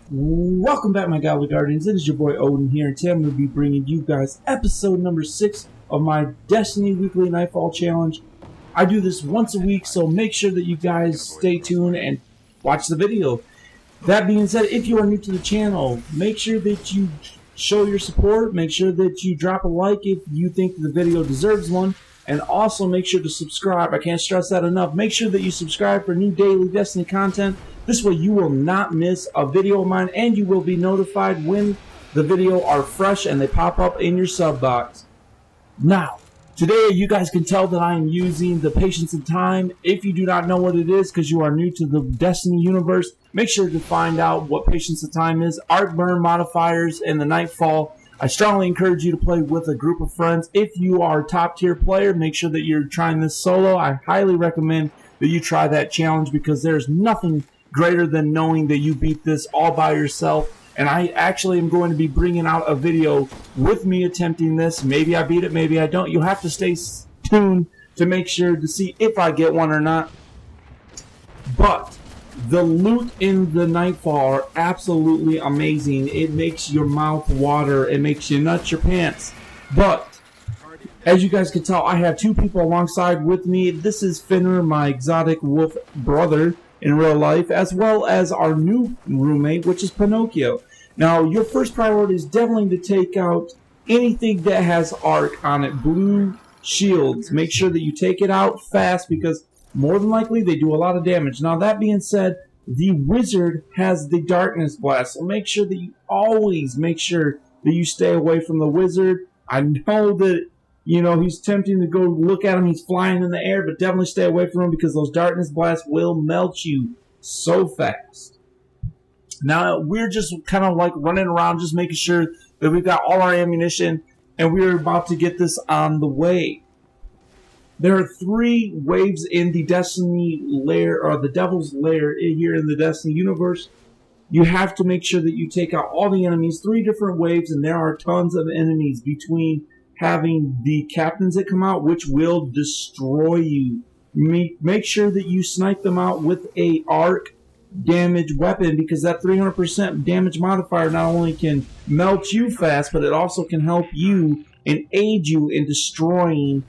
Welcome back, my Godly Guardians. It is your boy Odin here, and today I'm going to be bringing you guys episode number 6 of my Destiny Weekly Nightfall Challenge. I do this once a week, so make sure that you guys stay tuned and watch the video. That being said, if you are new to the channel, make sure that you show your support. Make sure that you drop a like if you think the video deserves one. And also make sure to subscribe. I can't stress that enough. Make sure that you subscribe for new daily Destiny content. This way you will not miss a video of mine, and you will be notified when the video are fresh and they pop up in your sub box. Now, today you guys can tell that I am using the Patience and Time. If you do not know what it is because you are new to the Destiny universe, make sure to find out what Patience and Time is. Arc burn modifiers and the Nightfall. I strongly encourage you to play with a group of friends. If you are a top tier player, make sure that you're trying this solo. I highly recommend that you try that challenge because there's nothing greater than knowing that you beat this all by yourself. And I actually am going to be bringing out a video with me attempting this. Maybe I beat it, maybe I don't. You'll have to stay tuned to make sure to see if I get one or not. But the loot in the Nightfall are absolutely amazing. It makes your mouth water. It makes you nut your pants. But as you guys can tell, I have two people alongside with me. This is Finner, my exotic wolf brother in real life, as well as our new roommate, which is Pinocchio. Now, your first priority is definitely to take out anything that has arc on it. Blue shields. Make sure that you take it out fast because more than likely they do a lot of damage. Now, that being said, the wizard has the darkness blast, so make sure that you always make sure that you stay away from the wizard. I know that, you know, he's tempting to go look at him. He's flying in the air, but definitely stay away from him because those darkness blasts will melt you so fast. Now, we're just kind of like running around, just making sure that we've got all our ammunition, and we're about to get this on the way. There are 3 waves in the Destiny Lair, or the Devils Lair here in the Destiny universe. You have to make sure that you take out all the enemies, 3 different waves, and there are tons of enemies between having the captains that come out, which will destroy you. Make sure that you snipe them out with a arc damage weapon, because that 300% damage modifier not only can melt you fast, but it also can help you and aid you in destroying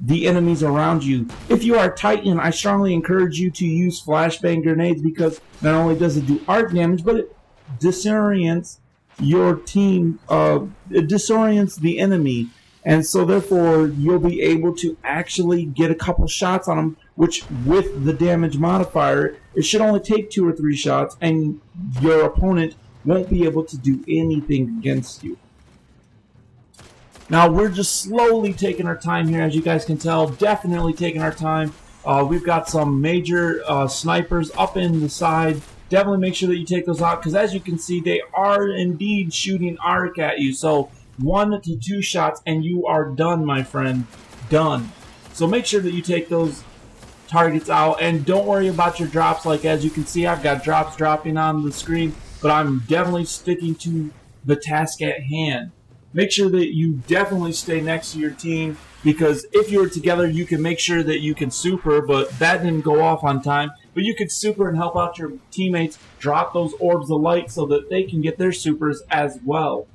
the enemies around you. If you are Titan, I strongly encourage you to use flashbang grenades because not only does it do arc damage, but it disorients your team, it disorients the enemy, and so therefore you'll be able to actually get a couple shots on them, which with the damage modifier, it should only take 2 or 3 shots and your opponent won't be able to do anything against you. Now, we're just slowly taking our time here, as you guys can tell. Definitely taking our time. We've got some major snipers up in the side. Definitely make sure that you take those out, because as you can see, they are indeed shooting arc at you. So 1 to 2 shots, and you are done, my friend. Done. So make sure that you take those targets out, and don't worry about your drops. Like, as you can see, I've got drops dropping on the screen, but I'm definitely sticking to the task at hand. Make sure that you definitely stay next to your team, because if you're together, you can make sure that you can super, but that didn't go off on time. But you could super and help out your teammates drop those orbs of light so that they can get their supers as well.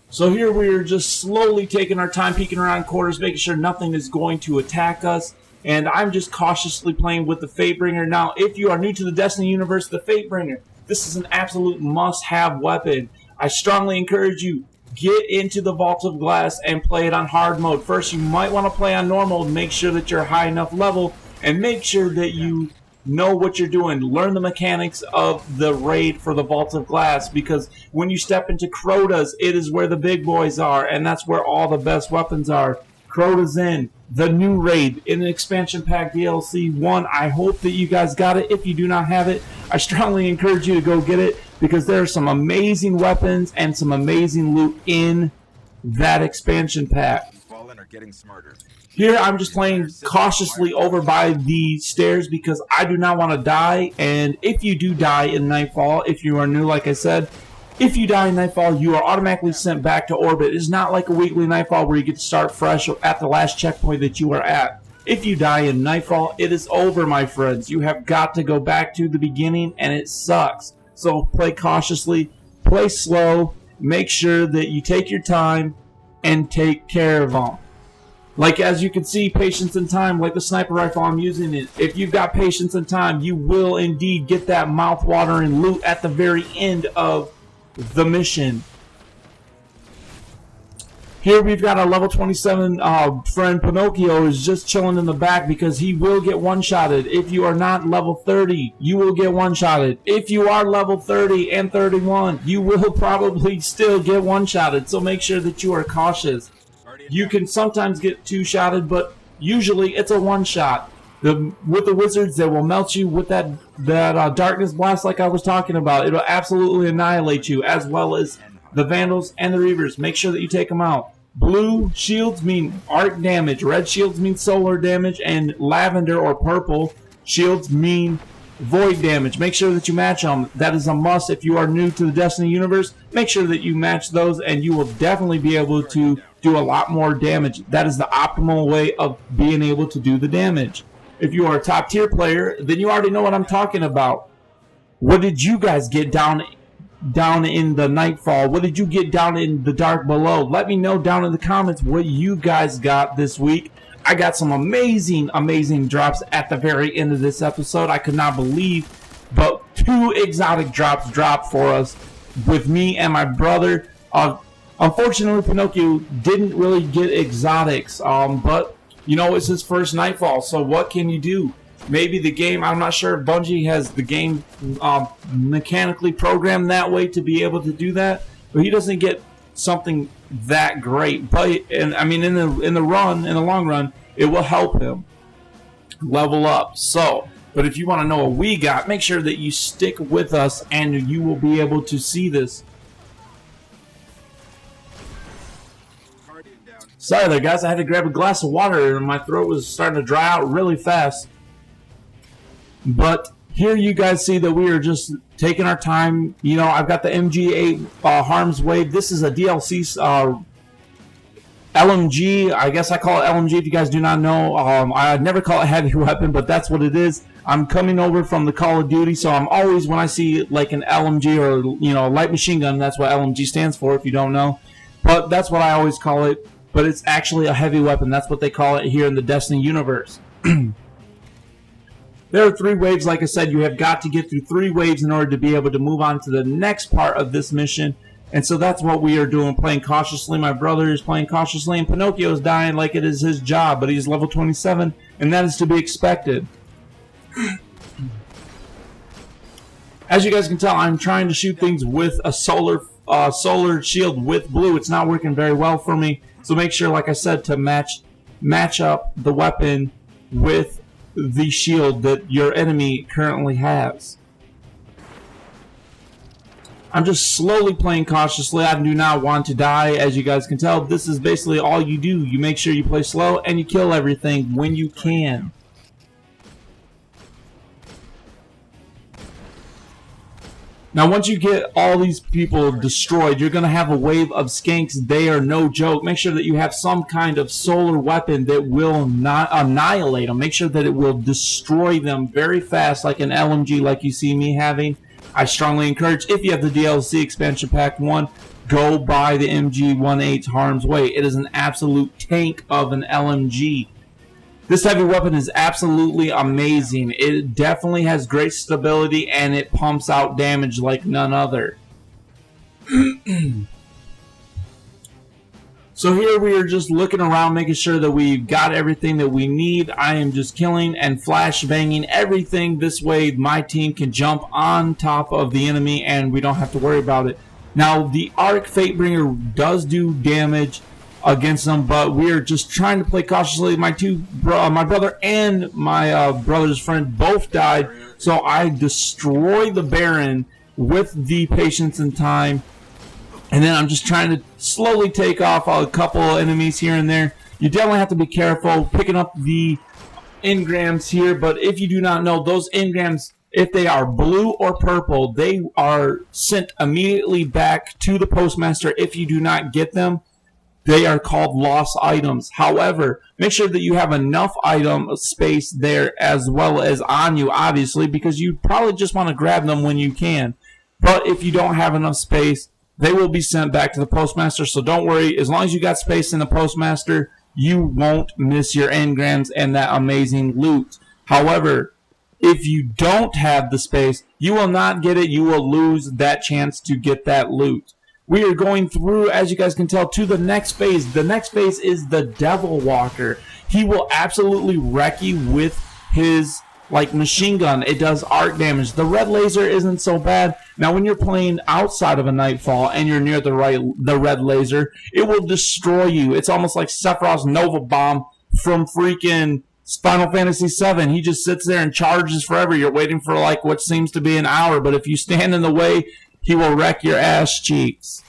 So here we're just slowly taking our time, peeking around corners, making sure nothing is going to attack us. And I'm just cautiously playing with the Fatebringer. Now, if you are new to the Destiny universe, the Fatebringer, this is an absolute must-have weapon. I strongly encourage you, get into the Vault of Glass and play it on hard mode. First, you might want to play on normal, make sure that you're high enough level, and make sure that you know what you're doing. Learn the mechanics of the raid for the Vault of Glass, because when you step into Crota's, it is where the big boys are, and that's where all the best weapons are. Crota's Inn, the new raid in the expansion pack DLC 1. I hope that you guys got it. If you do not have it, I strongly encourage you to go get it, because there are some amazing weapons and some amazing loot in that expansion pack. Here I'm just playing cautiously over by the stairs because I do not want to die. And if you do die in Nightfall, if you are new, like I said, if you die in Nightfall, you are automatically sent back to orbit. It's not like a weekly Nightfall where you get to start fresh at the last checkpoint that you are at. If you die in Nightfall, it is over, my friends. You have got to go back to the beginning, and it sucks. So play cautiously, play slow, make sure that you take your time and take care of them. Like, as you can see, patience and time, like the sniper rifle I'm using it. If you've got patience and time, you will indeed get that mouth-watering loot at the very end of the mission. Here we've got our level 27 friend Pinocchio is just chilling in the back because he will get one-shotted. If you are not level 30, you will get one-shotted. If you are level 30 and 31, you will probably still get one-shotted. So make sure that you are cautious. You can sometimes get two-shotted, but usually it's a one-shot. With the wizards, they will melt you with that darkness blast like I was talking about. It'll absolutely annihilate you, as well as the Vandals and the Reavers. Make sure that you take them out. Blue shields mean arc damage. Red shields mean solar damage. And lavender or purple shields mean void damage. Make sure that you match them. That is a must if you are new to the Destiny universe. Make sure that you match those and you will definitely be able to do a lot more damage. That is the optimal way of being able to do the damage. If you are a top tier player, then you already know what I'm talking about. What did you guys get down in the Nightfall? What did you get down in the Dark Below? Let me know down in the comments what you guys got this week. I got some amazing drops at the very end of this episode. I could not believe, but 2 exotic drops dropped for us with me and my brother. Unfortunately, Pinocchio didn't really get exotics, but you know, it's his first Nightfall, so what can you do? Maybe the game, I'm not sure if Bungie has the game mechanically programmed that way to be able to do that, but he doesn't get something that great. But and I mean, in the long run, it will help him level up. So, but if you want to know what we got, make sure that you stick with us, and you will be able to see this. Sorry there, guys. I had to grab a glass of water, and my throat was starting to dry out really fast. But here you guys see that we are just taking our time. You know, I've got the MG8 Harm's Way. This is a DLC LMG. I guess I call it LMG if you guys do not know. I never call it heavy weapon, but that's what it is. I'm coming over from the Call of Duty, so I'm always, when I see like an LMG or, you know, light machine gun, that's what LMG stands for if you don't know. But that's what I always call it. But it's actually a heavy weapon. That's what they call it here in the Destiny universe. There are 3 waves, like I said. You have got to get through 3 waves in order to be able to move on to the next part of this mission. And so that's what we are doing, playing cautiously. My brother is playing cautiously, and Pinocchio is dying like it is his job. But he's level 27, and that is to be expected. As you guys can tell, I'm trying to shoot things with a solar shield with blue. It's not working very well for me. So make sure, like I said, to match up the weapon with the shield that your enemy currently has. I'm just slowly playing cautiously. I do not want to die, as you guys can tell. This is basically all you do. You make sure you play slow and you kill everything when you can. Now, once you get all these people destroyed, you're going to have a wave of skanks. They are no joke. Make sure that you have some kind of solar weapon that will not annihilate them. Make sure that it will destroy them very fast, like an LMG like you see me having. I strongly encourage, if you have the DLC Expansion Pack 1, go buy the MG18 Harm's Way. It is an absolute tank of an LMG. This heavy weapon is absolutely amazing. It definitely has great stability, and it pumps out damage like none other. So here we are just looking around, making sure that we've got everything that we need. I am just killing and flash banging everything. This way my team can jump on top of the enemy, and we don't have to worry about it. Now, the Arc Fatebringer does do damage against them, but we are just trying to play cautiously. My brother and my brother's friend both died, so I destroy the Baron with the patience and time, and then I'm just trying to slowly take off a couple enemies here and there. You definitely have to be careful picking up the engrams here, but if you do not know, those engrams, if they are blue or purple, they are sent immediately back to the postmaster. If you do not get them, they are called lost items. However, make sure that you have enough item space there as well as on you, obviously, because you probably just want to grab them when you can. But if you don't have enough space, they will be sent back to the postmaster. So don't worry. As long as you got space in the postmaster, you won't miss your engrams and that amazing loot. However, if you don't have the space, you will not get it. You will lose that chance to get that loot. We are going through, as you guys can tell, to the next phase. The next phase is the Devil Walker. He will absolutely wreck you with his machine gun. It does arc damage. The red laser isn't so bad. Now, when you're playing outside of a Nightfall and you're near the red laser, it will destroy you. It's almost like Sephiroth's Nova Bomb from freaking Final Fantasy VII. He just sits there and charges forever. You're waiting for what seems to be an hour, but if you stand in the way, he will wreck your ass cheeks.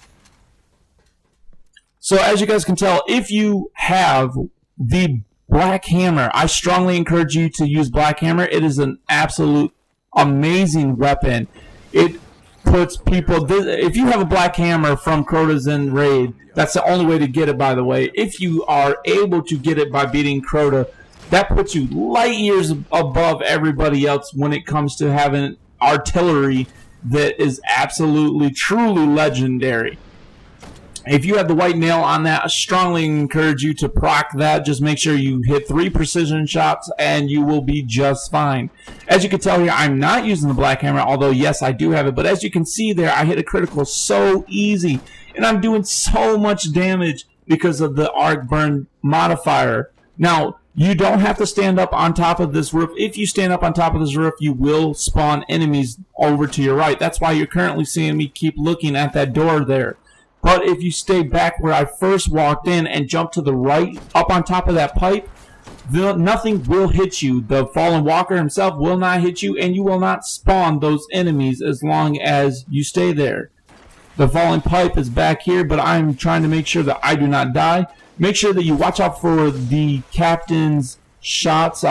So as you guys can tell, if you have the Black Hammer, I strongly encourage you to use Black Hammer. It is an absolute amazing weapon. It puts people... If you have a Black Hammer from Crota's in Raid, that's the only way to get it, by the way. If you are able to get it by beating Crota, that puts you light years above everybody else when it comes to having artillery that is absolutely, truly legendary. If you have the white nail on that, I strongly encourage you to proc that. Just make sure you hit 3 precision shots and you will be just fine. As you can tell here, I'm not using the Black Hammer, although yes, I do have it. But as you can see there, I hit a critical so easy. And I'm doing so much damage because of the arc burn modifier. Now, you don't have to stand up on top of this roof. If you stand up on top of this roof, you will spawn enemies over to your right. That's why you're currently seeing me keep looking at that door there. But if you stay back where I first walked in and jump to the right, up on top of that pipe, nothing will hit you. The Fallen Walker himself will not hit you, and you will not spawn those enemies as long as you stay there. The Fallen Pipe is back here, but I'm trying to make sure that I do not die. Make sure that you watch out for the captain's shots.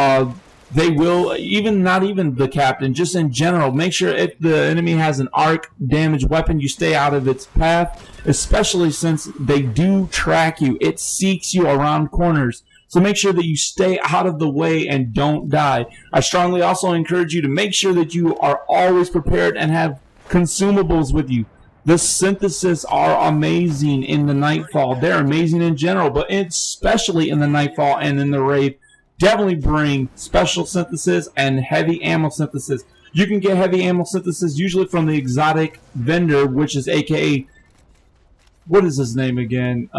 They will, not even the captain, just in general, make sure if the enemy has an arc damage weapon, you stay out of its path, especially since they do track you. It seeks you around corners. So make sure that you stay out of the way and don't die. I strongly also encourage you to make sure that you are always prepared and have consumables with you. The synthesis are amazing in the Nightfall. They're amazing in general, but especially in the Nightfall and in the Raid. Definitely bring special synthesis and heavy ammo synthesis. You can get heavy ammo synthesis usually from the exotic vendor, which is aka, what is his name again?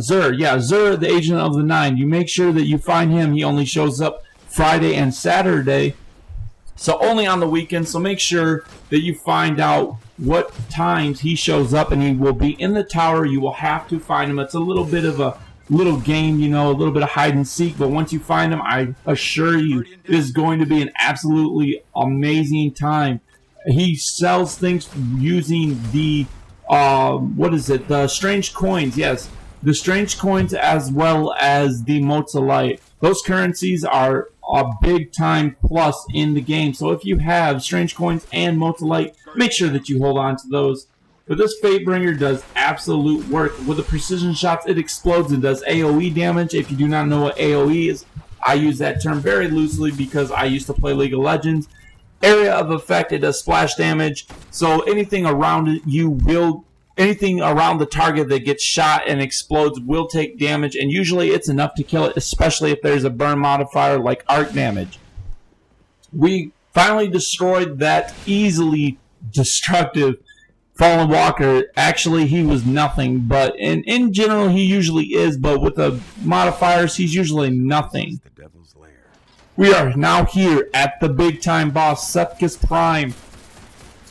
Zur. Yeah, Zur, the Agent of the Nine. You make sure that you find him. He only shows up Friday and Saturday, so only on the weekend. So make sure that you find out what times he shows up, and he will be in the tower. You will have to find him. It's a little bit of a little game, a little bit of hide and seek, but once you find him, I assure you, it is going to be an absolutely amazing time. He sells things using the, the strange coins, yes, the strange coins as well as the motes of light. Those currencies are a big time plus in the game, so if you have strange coins and motes of light, make sure that you hold on to those. But this Fatebringer does absolute work. With the precision shots, it explodes and does AoE damage. If you do not know what AoE is, I use that term very loosely because I used to play League of Legends. Area of effect, it does splash damage. So anything around it, anything around the target that gets shot and explodes will take damage. And usually it's enough to kill it, especially if there's a burn modifier like arc damage. We finally destroyed that easily destructive Fallen Walker. Actually, he was nothing, but in general, he usually is, but with the modifiers, he's usually nothing. The Devils Lair. We are now here at the big-time boss, Sepiks Prime.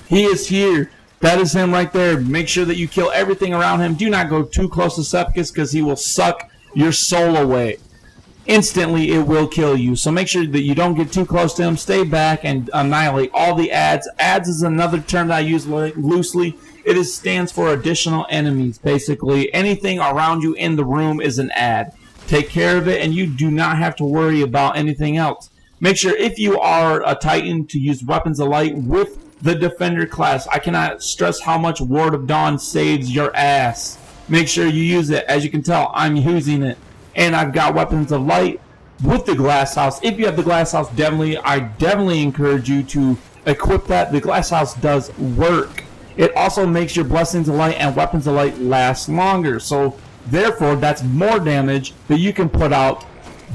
He is here. That is him right there. Make sure that you kill everything around him. Do not go too close to Sepiks because he will suck your soul away. Instantly, it will kill you. So make sure that you don't get too close to him. Stay back and annihilate all the ads. Ads is another term that I use loosely. It stands for additional enemies, basically. Anything around you in the room is an ad. Take care of it, and you do not have to worry about anything else. Make sure, if you are a Titan, to use Weapons of Light with the Defender class. I cannot stress how much Ward of Dawn saves your ass. Make sure you use it. As you can tell, I'm using it. And I've got Weapons of Light with the Glass House. If you have the Glass House, I definitely encourage you to equip that. The Glass House does work. it also makes your Blessings of Light and Weapons of Light last longer. So therefore, that's more damage that you can put out.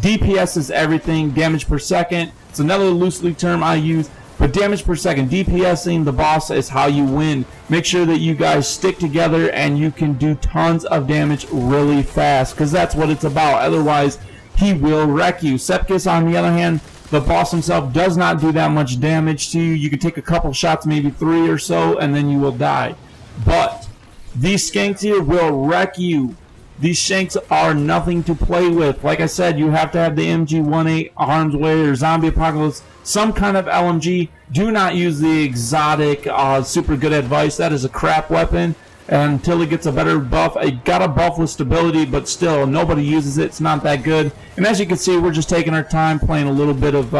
DPS is everything, damage per second. It's another loosely term I use, but damage per second. DPSing the boss is how you win. Make sure that you guys stick together and you can do tons of damage really fast, because that's what it's about. Otherwise, he will wreck you. Sepiks, on the other hand, the boss himself, does not do that much damage to you. You can take a couple shots, maybe 3 or so, and then you will die. But these skanks here will wreck you. These shanks are nothing to play with. Like I said, you have to have the MG18 Arms Way or Zombie Apocalypse, some kind of LMG. Do not use the exotic super good advice. That is a crap weapon until it gets a better buff. It got a buff with stability, but still, nobody uses it. It's not that good. And as you can see, we're just taking our time playing a little bit of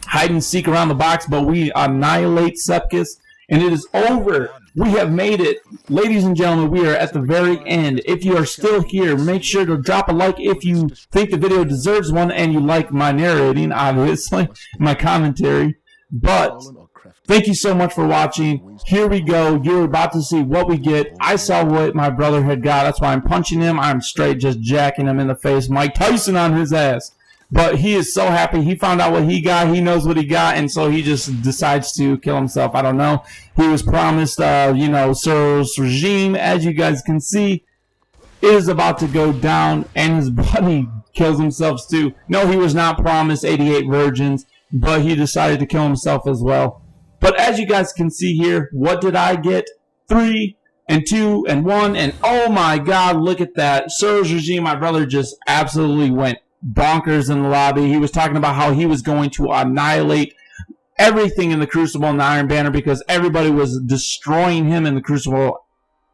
hide and seek around the box, but we annihilate Sepiks, and it is over. We have made it. Ladies and gentlemen, we are at the very end. If you are still here, make sure to drop a like if you think the video deserves one and you like my narrating, obviously, my commentary. But thank you so much for watching. Here we go. You're about to see what we get. I saw what my brother had got. That's why I'm punching him. I'm straight just jacking him in the face. Mike Tyson on his ass. But he is so happy. He found out what he got. He knows what he got, and so he just decides to kill himself. I don't know. He was promised, Soros regime. As you guys can see, is about to go down, and his buddy kills himself too. No, he was not promised 88 virgins, but he decided to kill himself as well. But as you guys can see here, what did I get? 3 and 2 and 1, and oh my God, look at that. Soros regime, my brother just absolutely went bonkers in the lobby. He was talking about how he was going to annihilate everything in the Crucible and the Iron Banner because everybody was destroying him in the Crucible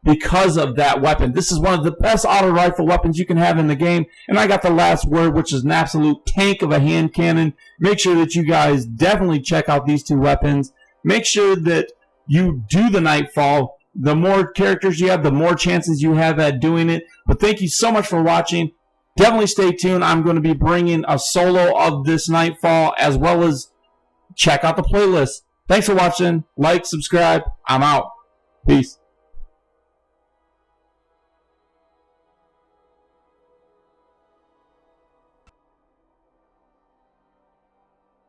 because of that weapon. This is one of the best auto rifle weapons you can have in the game, and I got the last word, which is an absolute tank of a hand cannon. Make sure that you guys definitely check out these 2 weapons. Make sure that you do the Nightfall. The more characters you have, the more chances you have at doing it. But thank you so much for watching. Definitely stay tuned. I'm going to be bringing a solo of this Nightfall, as well as check out the playlist. Thanks for watching. Like, subscribe. I'm out. Peace.